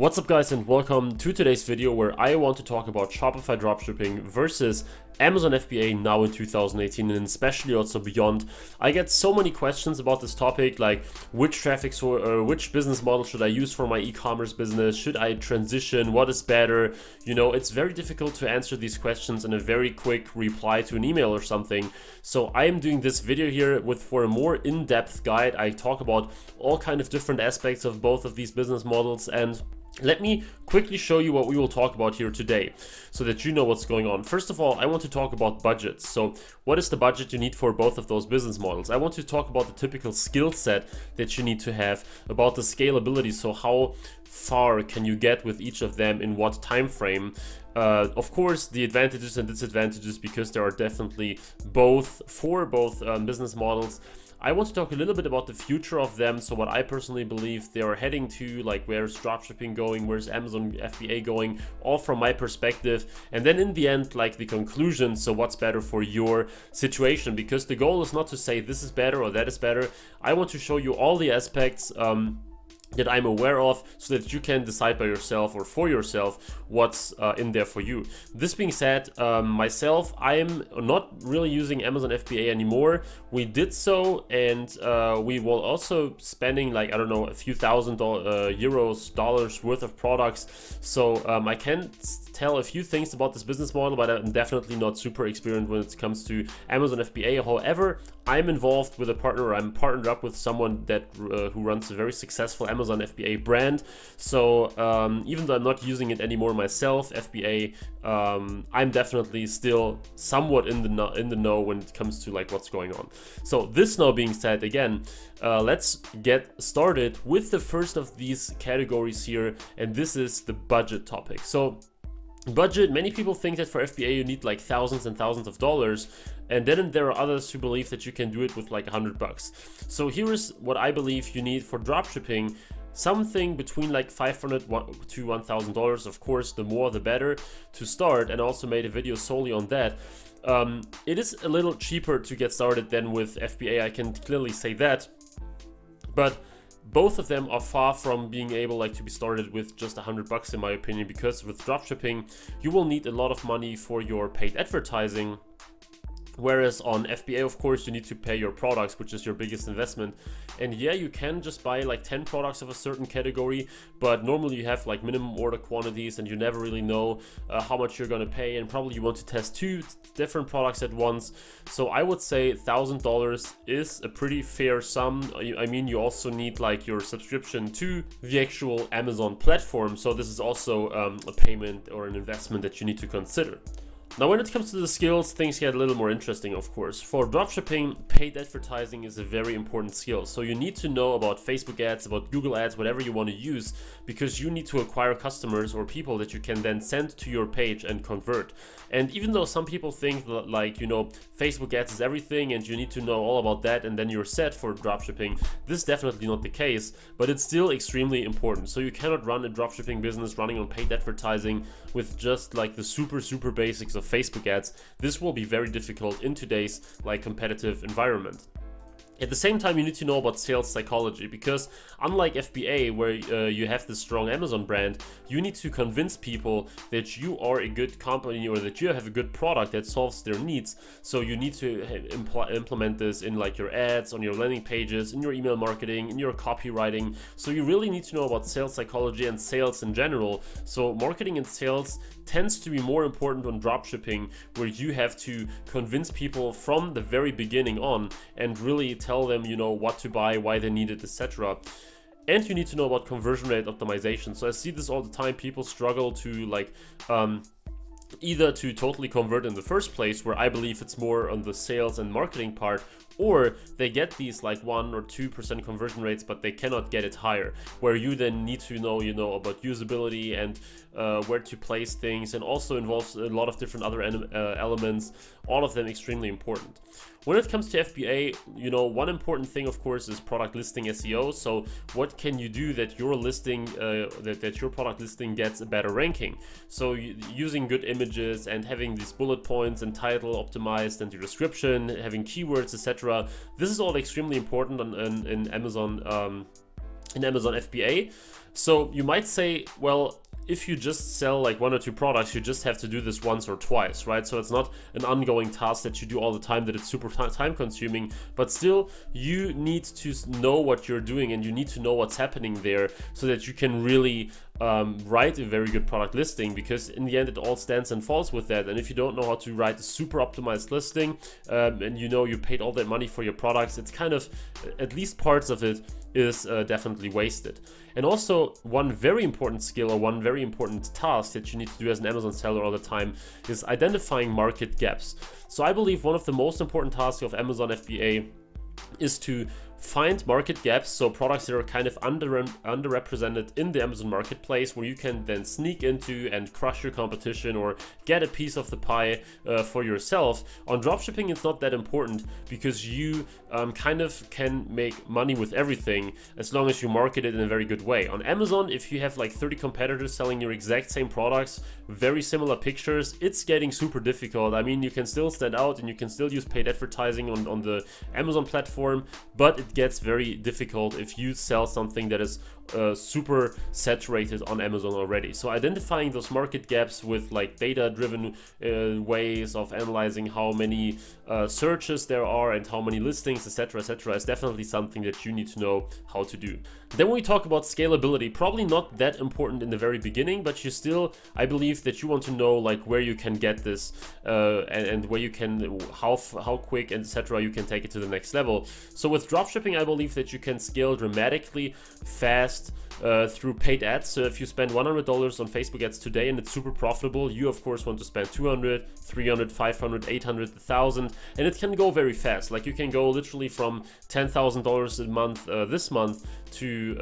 What's up guys, and welcome to today's video where I want to talk about Shopify dropshipping versus Amazon FBA now in 2018 and especially also beyond. I get so many questions about this topic, like which traffic source or which business model should I use for my e-commerce business? Should I transition? What is better? You know, it's very difficult to answer these questions in a very quick reply to an email or something. So I am doing this video here for a more in-depth guide. I talk about all kind of different aspects of both of these business models, and let me quickly show you what we will talk about here today so that you know what's going on. First of all, I want to talk about budgets. So what is the budget you need for both of those business models? I want to talk about the typical skill set that you need to have, about the scalability. So how far can you get with each of them in what time frame? Of course, the advantages and disadvantages, because there are definitely both for both business models. I want to talk a little bit about the future of them, so what I personally believe they are heading to, like where's dropshipping going, where's Amazon FBA going, all from my perspective. And then in the end, like the conclusion, so what's better for your situation, because the goal is not to say this is better or that is better. I want to show you all the aspects that I'm aware of so that you can decide by yourself or for yourself what's in there for you. This being said, myself, I'm not really using Amazon FBA anymore. We did so, and we will also spending like, I don't know, a few thousand dollars worth of products. So I can tell a few things about this business model, but I'm definitely not super experienced when it comes to Amazon FBA. However, I'm involved with a partner. I'm partnered up with someone that who runs a very successful Amazon FBA brand. So even though I'm not using it anymore myself, FBA, I'm definitely still somewhat in the know when it comes to like what's going on. So this now being said, again, let's get started with the first of these categories here, and this is the budget topic. So budget, many people think that for FBA you need like thousands and thousands of dollars, and then there are others who believe that you can do it with like $100. So here is what I believe you need for dropshipping: something between like $500 to $1,000. Of course, the more the better to start, and also made a video solely on that. It is a little cheaper to get started than with FBA, I can clearly say that, but both of them are far from being able like to be started with just $100 in my opinion, because with dropshipping you will need a lot of money for your paid advertising. Whereas on FBA, of course, you need to pay your products, which is your biggest investment. And yeah, you can just buy like 10 products of a certain category, but normally you have like minimum order quantities and you never really know how much you're going to pay, and probably you want to test 2 different products at once. So I would say $1,000 is a pretty fair sum. I mean, you also need like your subscription to the actual Amazon platform. So this is also a payment or an investment that you need to consider. Now, when it comes to the skills, things get a little more interesting, of course. For dropshipping, paid advertising is a very important skill. So you need to know about Facebook ads, about Google ads, whatever you want to use, because you need to acquire customers or people that you can then send to your page and convert. And even though some people think that, like, you know, Facebook ads is everything and you need to know all about that and then you're set for dropshipping, this is definitely not the case, but it's still extremely important. So you cannot run a dropshipping business running on paid advertising with just like the super basics of Facebook ads. This will be very difficult in today's like competitive environment. At the same time, you need to know about sales psychology, because unlike FBA, where you have this strong Amazon brand, you need to convince people that you are a good company or that you have a good product that solves their needs. So you need to implement this in like your ads, on your landing pages, in your email marketing, in your copywriting. So you really need to know about sales psychology and sales in general. So marketing and sales tends to be more important on dropshipping, where you have to convince people from the very beginning on and really tell them, you know, what to buy, why they need it, etc. And you need to know about conversion rate optimization. So I see this all the time. People struggle to like either to totally convert in the first place, where I believe it's more on the sales and marketing part, or they get these like 1 or 2% conversion rates, but they cannot get it higher, where you then need to know, you know, about usability and where to place things, and also involves a lot of different other elements, all of them extremely important. When it comes to FBA, you know, one important thing, of course, is product listing SEO. So what can you do that your listing, that your product listing gets a better ranking? So using good images and having these bullet points and title optimized, and your description, having keywords, etc. This is all extremely important in Amazon FBA. So you might say, well, if you just sell like 1 or 2 products, you just have to do this once or twice, right? So it's not an ongoing task that you do all the time, that it's super time consuming, but still you need to know what you're doing and you need to know what's happening there so that you can really write a very good product listing, because in the end it all stands and falls with that. And if you don't know how to write a super optimized listing, and you know you paid all that money for your products, it's kind of, at least parts of it is definitely wasted. And also, one very important skill or one very important task that you need to do as an Amazon seller all the time is identifying market gaps. So I believe one of the most important tasks of Amazon FBA is to find market gaps, so products that are kind of underrepresented in the Amazon marketplace, where you can then sneak into and crush your competition or get a piece of the pie for yourself. On dropshipping, it's not that important because you kind of can make money with everything as long as you market it in a very good way. On Amazon, if you have like 30 competitors selling your exact same products, very similar pictures, it's getting super difficult. I mean, you can still stand out and you can still use paid advertising on the Amazon platform, but it gets very difficult if you sell something that is super saturated on Amazon already. So identifying those market gaps with like data-driven ways of analyzing how many searches there are and how many listings, etc., is definitely something that you need to know how to do. Then when we talk about scalability, probably not that important in the very beginning, but you still, I believe that you want to know like where you can get this and where you can, how quick, etc., you can take it to the next level. So with dropshipping, I believe that you can scale dramatically fast through paid ads. So if you spend $100 on Facebook ads today and it's super profitable, you of course want to spend 200, 300, 500, 800, 1,000, and it can go very fast. Like you can go literally from $10,000 a month this month to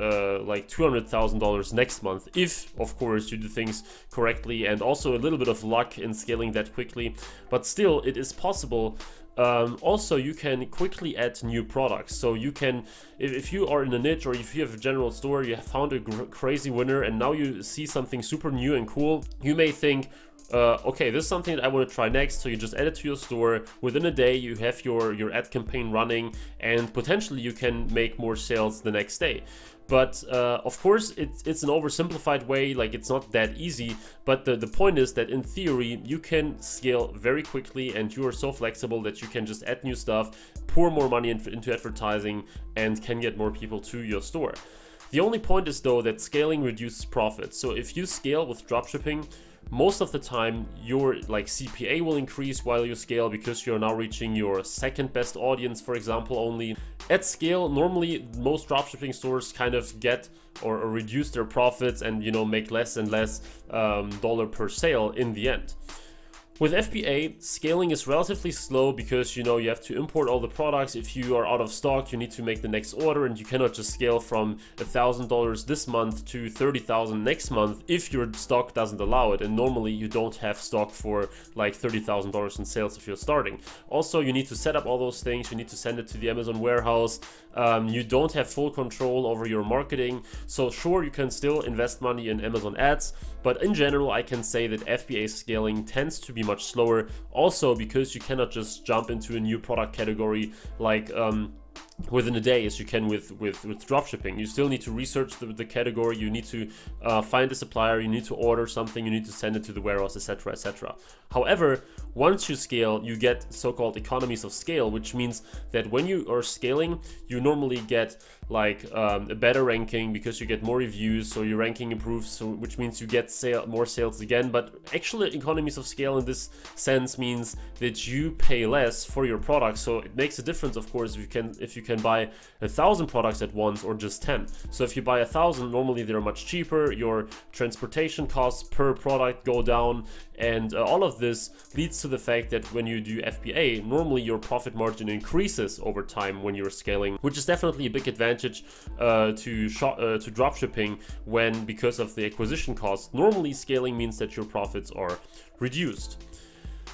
like $200,000 next month, if of course you do things correctly, and also a little bit of luck in scaling that quickly, but still it is possible. Also, you can quickly add new products. So you can, if you are in a niche or if you have a general store, you have found a crazy winner and now you see something super new and cool, you may think, okay, this is something that I want to try next. So you just add it to your store. Within a day, you have your ad campaign running, and potentially you can make more sales the next day. But of course, it's an oversimplified way, like it's not that easy. But the point is that in theory, you can scale very quickly and you are so flexible that you can just add new stuff, pour more money into advertising, and can get more people to your store. The only point is though that scaling reduces profits. So if you scale with dropshipping, most of the time your like CPA will increase while you scale, because you're now reaching your second best audience, for example, only. At scale, normally most dropshipping stores kind of get or reduce their profits and, you know, make less and less dollar per sale in the end. With FBA, scaling is relatively slow because, you know, you have to import all the products. If you are out of stock, you need to make the next order, and you cannot just scale from $1,000 this month to $30,000 next month if your stock doesn't allow it. And normally you don't have stock for like $30,000 in sales if you're starting. Also, you need to set up all those things. You need to send it to the Amazon warehouse. You don't have full control over your marketing. So sure, you can still invest money in Amazon ads, but in general, I can say that FBA scaling tends to be much slower, also because you cannot just jump into a new product category like within a day as you can with dropshipping. You still need to research the category, you need to find a supplier, you need to order something, you need to send it to the warehouse, etc., etc. However, once you scale, you get so-called economies of scale, which means that when you are scaling, you normally get like a better ranking because you get more reviews, so your ranking improves, so which means you get more sales again. But actually, economies of scale in this sense means that you pay less for your products. So it makes a difference, of course, if you can buy 1,000 products at once or just 10. So if you buy 1,000, normally they're much cheaper. Your transportation costs per product go down, and all of this leads to the fact that when you do FBA, normally your profit margin increases over time when you're scaling, which is definitely a big advantage to dropshipping because of the acquisition cost. Normally scaling means that your profits are reduced.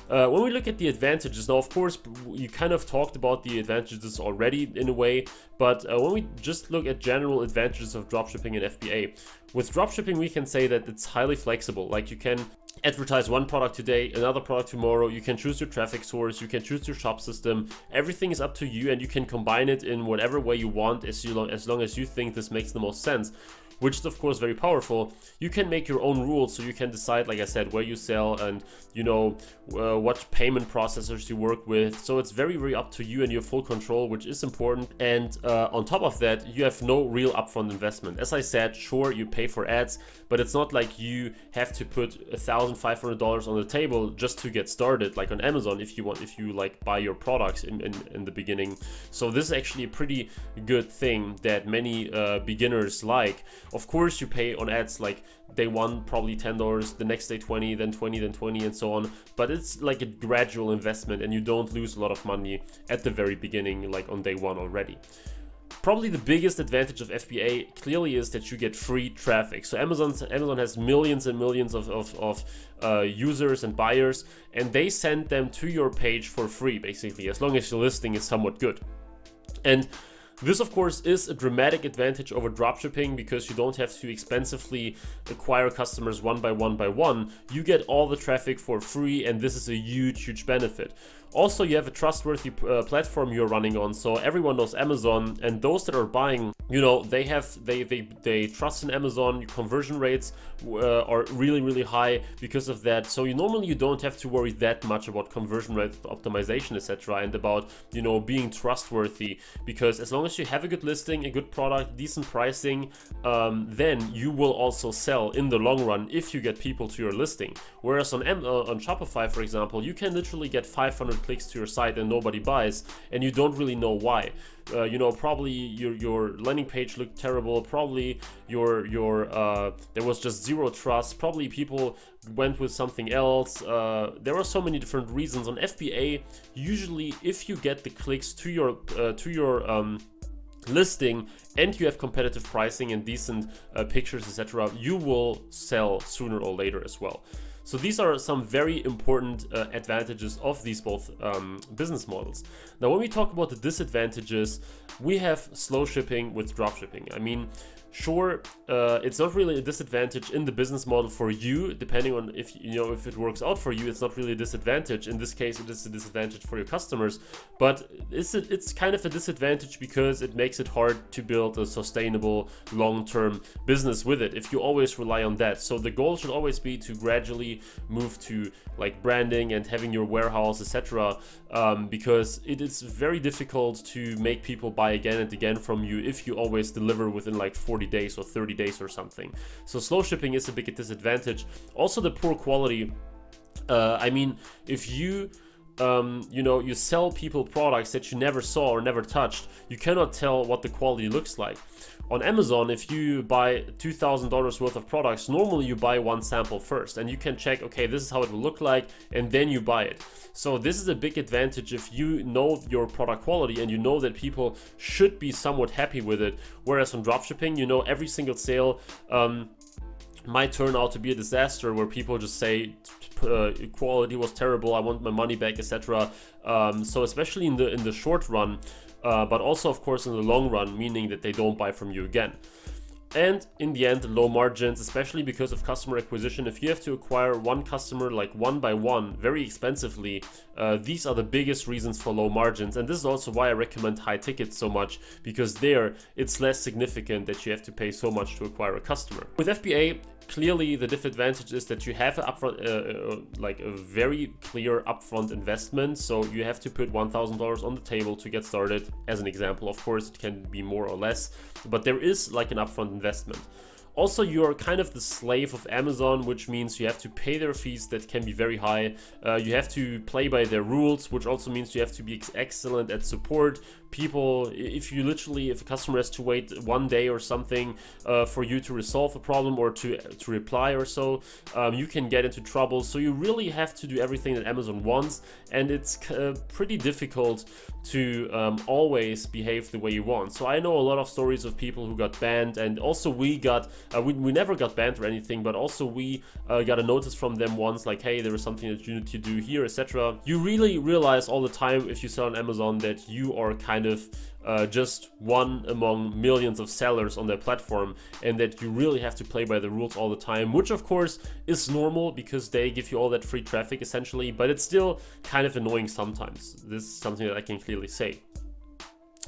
When we look at the advantages, now of course you kind of talked about the advantages already in a way, but when we just look at general advantages of dropshipping and FBA, with dropshipping we can say that it's highly flexible. Like you can advertise one product today, another product tomorrow, you can choose your traffic source, you can choose your shop system, everything is up to you, and you can combine it in whatever way you want as long as you think this makes the most sense. which is of course very powerful, you can make your own rules. So you can decide, like I said, where you sell and, you know, what payment processors you work with. So it's very, very up to you and you have full control, which is important. And on top of that, you have no real upfront investment. As I said, sure, you pay for ads, but it's not like you have to put $1,500 on the table just to get started, like on Amazon, if you like buy your products in the beginning. So this is actually a pretty good thing that many beginners like. Of course, you pay on ads like day one probably $10, the next day 20, then 20, then 20, and so on. But it's like a gradual investment and you don't lose a lot of money at the very beginning, like on day one already. Probably the biggest advantage of FBA clearly is that you get free traffic. So Amazon has millions and millions of users and buyers, and they send them to your page for free, basically, as long as your listing is somewhat good. And this, of course, is a dramatic advantage over dropshipping because you don't have to expensively acquire customers one by one. You get all the traffic for free, and this is a huge benefit. Also, you have a trustworthy platform you're running on, so everyone knows Amazon, and those that are buying, you know, they trust in Amazon. Your conversion rates are really high because of that. So normally you don't have to worry that much about conversion rate optimization, etc., and about, you know, being trustworthy, because as long as you have a good listing, a good product, decent pricing, then you will also sell in the long run if you get people to your listing. Whereas on Shopify, for example, you can literally get 500 clicks to your site and nobody buys, and you don't really know why. You know, probably your landing page looked terrible, probably there was just zero trust, probably people went with something else. There are so many different reasons. On FBA, usually if you get the clicks to your listing and you have competitive pricing and decent pictures, etc., you will sell sooner or later as well. So these are some very important advantages of these both business models. Now, when we talk about the disadvantages, we have slow shipping with dropshipping. I mean, sure, it's not really a disadvantage in the business model for you, depending on if it works out for you. It's not really a disadvantage. In this case, it is a disadvantage for your customers, but it's kind of a disadvantage because it makes it hard to build a sustainable long-term business with it if you always rely on that. So the goal should always be to gradually move to like branding and having your warehouse, etc., because it is very difficult to make people buy again and again from you if you always deliver within like 40 days or 30 days or something. So slow shipping is a big disadvantage. Also the poor quality. I mean, if you you sell people products that you never saw or never touched, you cannot tell what the quality looks like. On Amazon, if you buy $2,000 worth of products, normally you buy one sample first and you can check, okay, this is how it will look like, and then you buy it. So this is a big advantage if you know your product quality and you know that people should be somewhat happy with it. Whereas on dropshipping, you know, every single sale might turn out to be a disaster where people just say quality was terrible, I want my money back, etc. So especially in the short run, but also of course in the long run, meaning that they don't buy from you again. And in the end, low margins, especially because of customer acquisition. If you have to acquire one customer like one by one very expensively, these are the biggest reasons for low margins. And this is also why I recommend high tickets so much, because there it's less significant that you have to pay so much to acquire a customer. With FBA, clearly the disadvantage is that you have an upfront, like a very clear upfront investment. So you have to put $1,000 on the table to get started, as an example. Of course, it can be more or less, but there is like an upfront investment. Also, you're kind of the slave of Amazon, which means you have to pay their fees that can be very high. You have to play by their rules, which also means you have to be excellent at support. People, if a customer has to wait one day or something for you to resolve a problem or to reply or so, you can get into trouble. So you really have to do everything that Amazon wants, and it's pretty difficult to always behave the way you want. So I know a lot of stories of people who got banned, and also we never got banned or anything, but also we got a notice from them once, like, hey, there is something that you need to do here, etc. You really realize all the time if you sell on Amazon that you are kind of just one among millions of sellers on their platform, and that you really have to play by the rules all the time, which of course is normal because they give you all that free traffic essentially, but it's still kind of annoying sometimes. This is something that I can clearly say.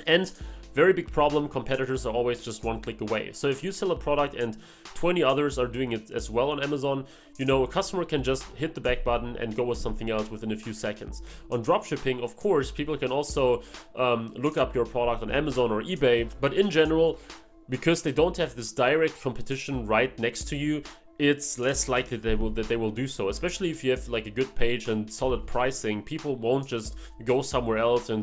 And very big problem. Competitors are always just one click away. So if you sell a product and 20 others are doing it as well on Amazon, you know, a customer can just hit the back button and go with something else within a few seconds. On dropshipping, of course, people can also look up your product on Amazon or eBay, but in general, because they don't have this direct competition right next to you, it's less likely that they will do so. Especially if you have like a good page and solid pricing, people won't just go somewhere else and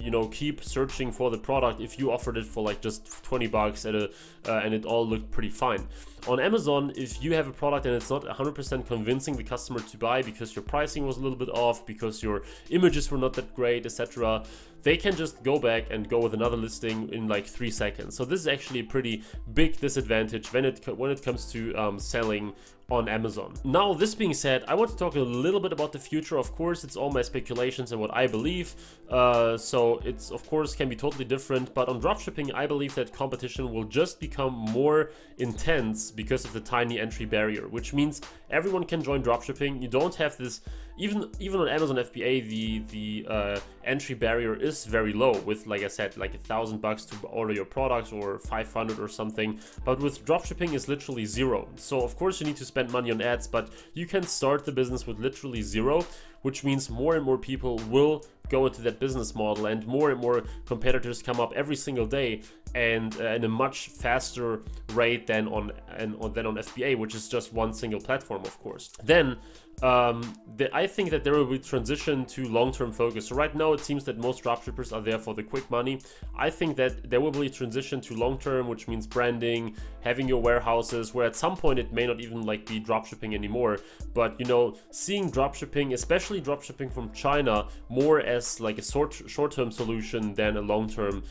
you know, keep searching for the product if you offered it for like just 20 bucks at a and it all looked pretty fine. On Amazon, if you have a product and it's not 100% convincing the customer to buy because your pricing was a little bit off, because your images were not that great, etc., they can just go back and go with another listing in like 3 seconds. So this is actually a pretty big disadvantage when it comes to selling on Amazon. Now, this being said, I want to talk a little bit about the future. Of course, it's all my speculations and what I believe. So it's, of course, can be totally different. But on dropshipping, I believe that competition will just become more intense because of the tiny entry barrier, which means everyone can join dropshipping. You don't have this, even on Amazon FBA, the entry barrier is very low with, like I said, like $1,000 to order your products or 500 or something. But with dropshipping, it's literally zero. So of course you need to spend money on ads, but you can start the business with literally zero, which means more and more people will go into that business model, and more competitors come up every single day, and in a much faster rate than on FBA, which is just one single platform, of course. Then I think that there will be transition to long-term focus. So right now it seems that most dropshippers are there for the quick money. I think that there will be a transition to long-term, which means branding, having your warehouses, where at some point it may not even like be dropshipping anymore, but you know, seeing dropshipping, especially dropshipping from China, more as like a short-term solution than a long-term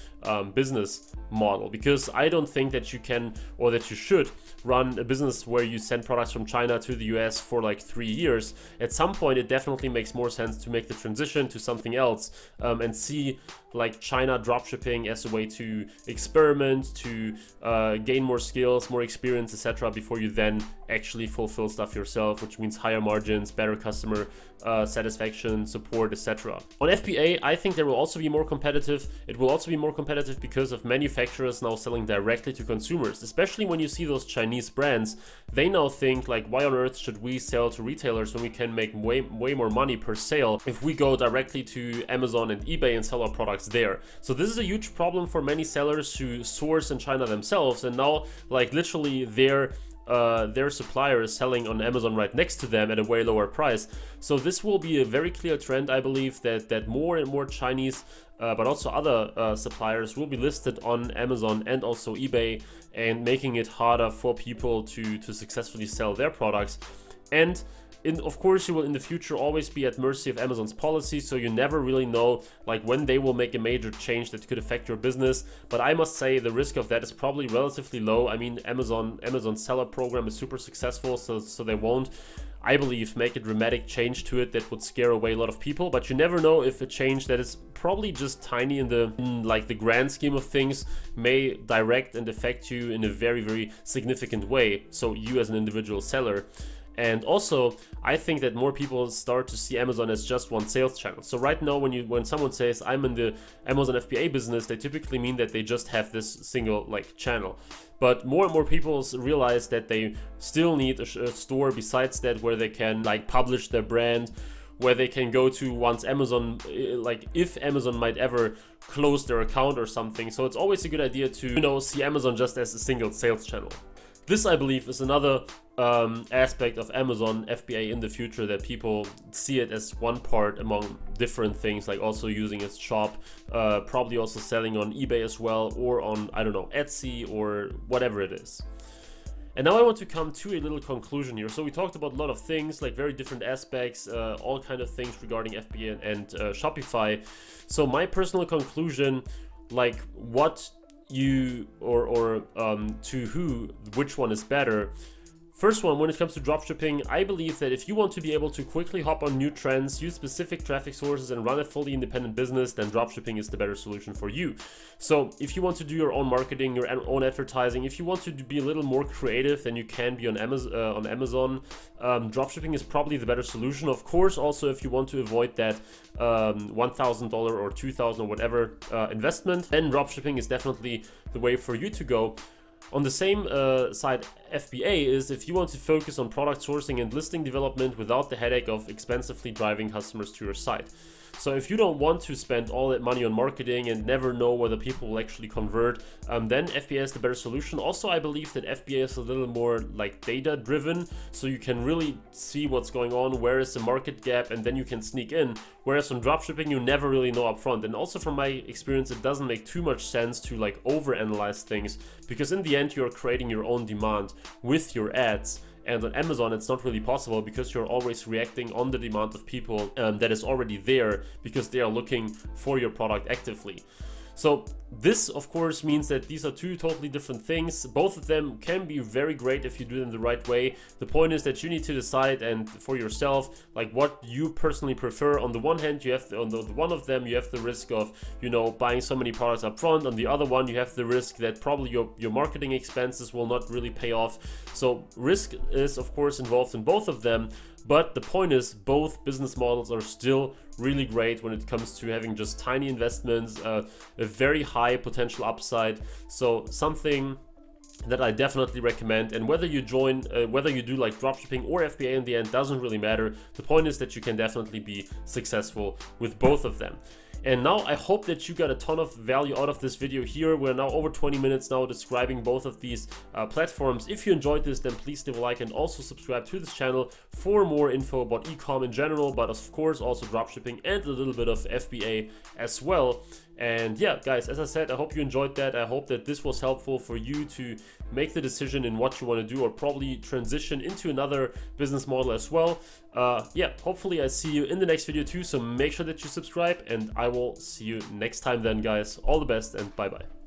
business model. Because I don't think that you can, or that you should, run a business where you send products from China to the US for like 3 years. At some point it definitely makes more sense to make the transition to something else, and see like China dropshipping as a way to experiment, to gain more skills, more experience, etc., before you then actually fulfill stuff yourself, which means higher margins, better customer satisfaction, support, etc. On FBA, I think there will also be more competitive. It will also be more competitive because of manufacturers now selling directly to consumers. Especially when you see those Chinese brands, they now think like, why on earth should we sell to retailers when we can make way more money per sale if we go directly to Amazon and eBay and sell our products there. So this is a huge problem for many sellers who source in China themselves, and now like literally their supplier is selling on Amazon right next to them at a way lower price. So this will be a very clear trend, I believe, that more and more Chinese but also other suppliers will be listed on Amazon and also eBay, and making it harder for people to successfully sell their products. And of course, you will in the future always be at mercy of Amazon's policy, so you never really know like when they will make a major change that could affect your business. But I must say the risk of that is probably relatively low. I mean, Amazon's seller program is super successful, so they won't, I believe, make a dramatic change to it that would scare away a lot of people. But you never know if a change that is probably just tiny in the grand scheme of things may direct and affect you in a very significant way, so you as an individual seller. And also, I think that more people start to see Amazon as just one sales channel. So right now, when someone says I'm in the Amazon FBA business, they typically mean that they just have this single like channel. But more and more people realize that they still need a store besides that, where they can like publish their brand, where they can go to once Amazon, like if Amazon might ever close their account or something. So it's always a good idea to, you know, see Amazon just as a single sales channel. This, I believe, is another aspect of Amazon FBA in the future, that people see it as one part among different things, like also using its shop, probably also selling on eBay as well, or on, I don't know, Etsy or whatever it is. And now I want to come to a little conclusion here. So we talked about a lot of things, like very different aspects, all kind of things regarding FBA and Shopify. So my personal conclusion, like what you to who, which one is better. First one, when it comes to dropshipping, I believe that if you want to be able to quickly hop on new trends, use specific traffic sources, and run a fully independent business, then dropshipping is the better solution for you. So if you want to do your own marketing, your own advertising, if you want to be a little more creative than you can be on Amazon, dropshipping is probably the better solution. Of course, also if you want to avoid that $1,000 or $2,000 or whatever investment, then dropshipping is definitely the way for you to go. On the same side, FBA is if you want to focus on product sourcing and listing development without the headache of expensively driving customers to your site. So if you don't want to spend all that money on marketing and never know whether people will actually convert, then FBA is the better solution. Also, I believe that FBA is a little more like data driven, so you can really see what's going on, where is the market gap, and then you can sneak in. Whereas on dropshipping, you never really know upfront. And also from my experience, it doesn't make too much sense to like overanalyze things, because in the end, you're creating your own demand with your ads. And on Amazon, it's not really possible because you're always reacting on the demand of people that is already there because they are looking for your product actively. So this, of course, means that these are two totally different things. Both of them can be very great if you do them the right way. The point is that you need to decide and for yourself, like what you personally prefer. On the one hand, you have on the one of them, you have the risk of, you know, buying so many products up front. On the other one, you have the risk that probably your marketing expenses will not really pay off. So risk is, of course, involved in both of them. But the point is, both business models are still really great when it comes to having just tiny investments, a very high potential upside. So something that I definitely recommend. And whether you join, whether you do like dropshipping or FBA in the end, doesn't really matter. The point is that you can definitely be successful with both of them. And now I hope that you got a ton of value out of this video here. We're now over 20 minutes now describing both of these platforms. If you enjoyed this, then please leave a like and also subscribe to this channel for more info about eCom in general, but of course also dropshipping and a little bit of FBA as well. And yeah, guys, as I said, I hope you enjoyed that. I hope that this was helpful for you to make the decision in what you want to do or probably transition into another business model as well. Yeah, hopefully I see you in the next video too. So make sure that you subscribe and I will see you next time then, guys. All the best and bye-bye.